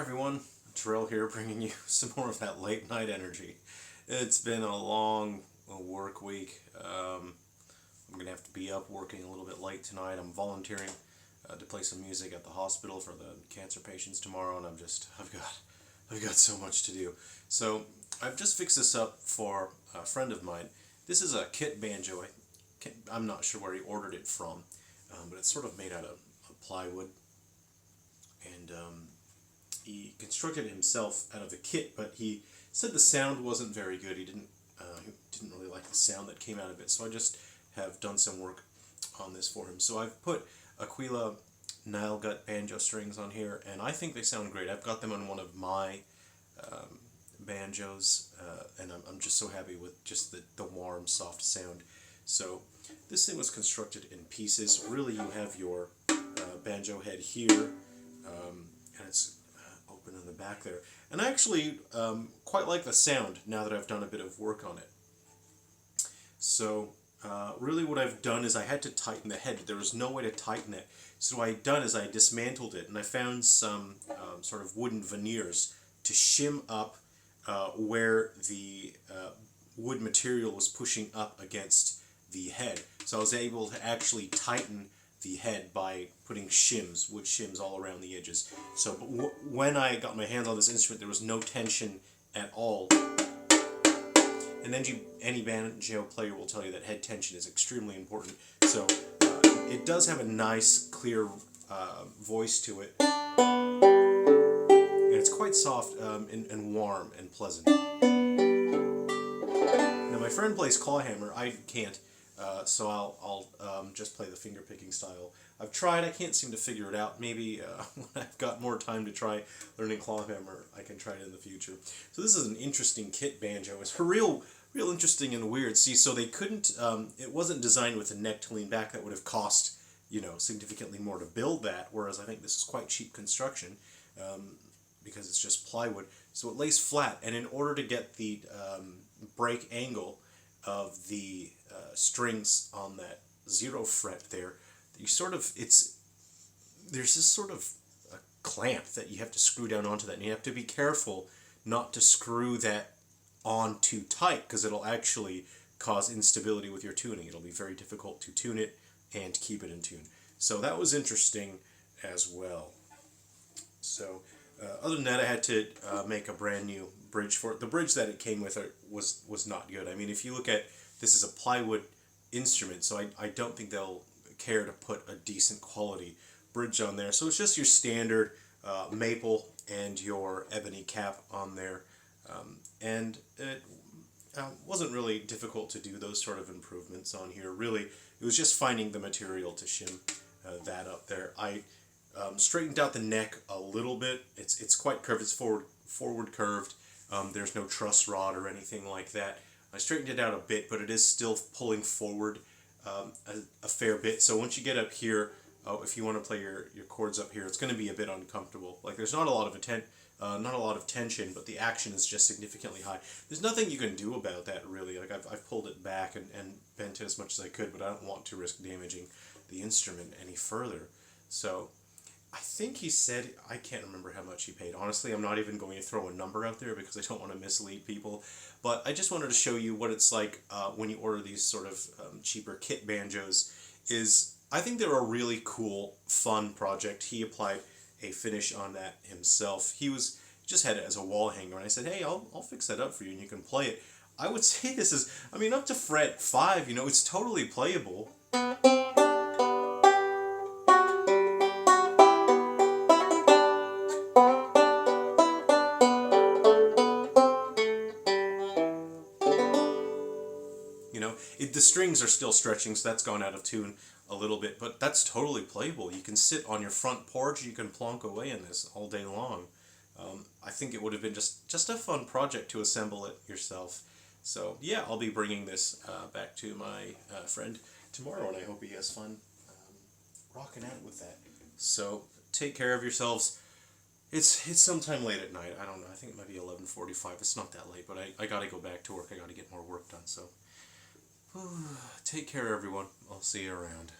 everyone, Terrell here bringing you some more of that late night energy. It's been a long work week. I'm going to have to be up working a little bit late tonight. I'm volunteering to play some music at the hospital for the cancer patients tomorrow, and I've got so much to do. So I've just fixed this up for a friend of mine. This is a Kit Banjo. I'm not sure where he ordered it from, but it's sort of made out of plywood, and he constructed it himself out of the kit, but he said the sound wasn't very good. He didn't really like the sound that came out of it, so I just have done some work on this for him. So I've put Aquila Nile Gut banjo strings on here, and I think they sound great. I've got them on one of my banjos, and I'm just so happy with just the warm, soft sound. So this thing was constructed in pieces. Really, you have your banjo head here, and it's open in the back there. And I actually quite like the sound now that I've done a bit of work on it. So really what I've done is I had to tighten the head. There was no way to tighten it. So what I've done is I dismantled it, and I found some sort of wooden veneers to shim up where the wood material was pushing up against the head. So I was able to actually tighten the head by putting shims, wood shims all around the edges. So when I got my hands on this instrument, there was no tension at all. And then any banjo player will tell you that head tension is extremely important. So it does have a nice, clear voice to it. And it's quite soft and warm and pleasant. Now my friend plays clawhammer. I can't. So I'll just play the finger picking style. I've tried, I can't seem to figure it out. Maybe when I've got more time to try learning clawhammer, I can try it in the future. So this is an interesting kit banjo. It's real interesting and weird. See, so they couldn't, it wasn't designed with a neck to lean back. That would have cost, significantly more to build that, whereas I think this is quite cheap construction because it's just plywood. So it lays flat, and in order to get the break angle of the strings on that 0 fret there, there's this sort of a clamp that you have to screw down onto that, and you have to be careful not to screw that on too tight, because it'll actually cause instability with your tuning. It'll be very difficult to tune it and keep it in tune. So that was interesting as well. So other than that, I had to make a brand new bridge for it. The bridge that it came with was not good. I mean, if you look at, this is a plywood instrument, so I don't think they'll care to put a decent quality bridge on there. So it's just your standard maple and your ebony cap on there. And it wasn't really difficult to do those sort of improvements on here. Really, it was just finding the material to shim that up there. I straightened out the neck a little bit. It's quite curved. It's forward curved. There's no truss rod or anything like that. I straightened it out a bit, but it is still pulling forward a fair bit. So once you get up here, if you want to play your chords up here, it's going to be a bit uncomfortable. Like, there's not a lot of tension, but the action is just significantly high. There's nothing you can do about that, really. Like, I've pulled it back and bent it as much as I could, but I don't want to risk damaging the instrument any further. So I think he said, I can't remember how much he paid. Honestly, I'm not even going to throw a number out there because I don't want to mislead people. But I just wanted to show you what it's like when you order these sort of cheaper kit banjos. I think they're a really cool, fun project. He applied a finish on that himself. He just had it as a wall hanger, and I said, hey, I'll fix that up for you and you can play it. I would say this is, up to fret 5, it's totally playable. The strings are still stretching, so that's gone out of tune a little bit, but that's totally playable. You can sit on your front porch, you can plonk away in this all day long. I think it would have been just a fun project to assemble it yourself. So yeah, I'll be bringing this back to my friend tomorrow, and I hope he has fun rocking out with that. So take care of yourselves. It's sometime late at night. I don't know. I think it might be 11:45. It's not that late, but I got to go back to work. I got to get more work done. So take care, everyone. I'll see you around.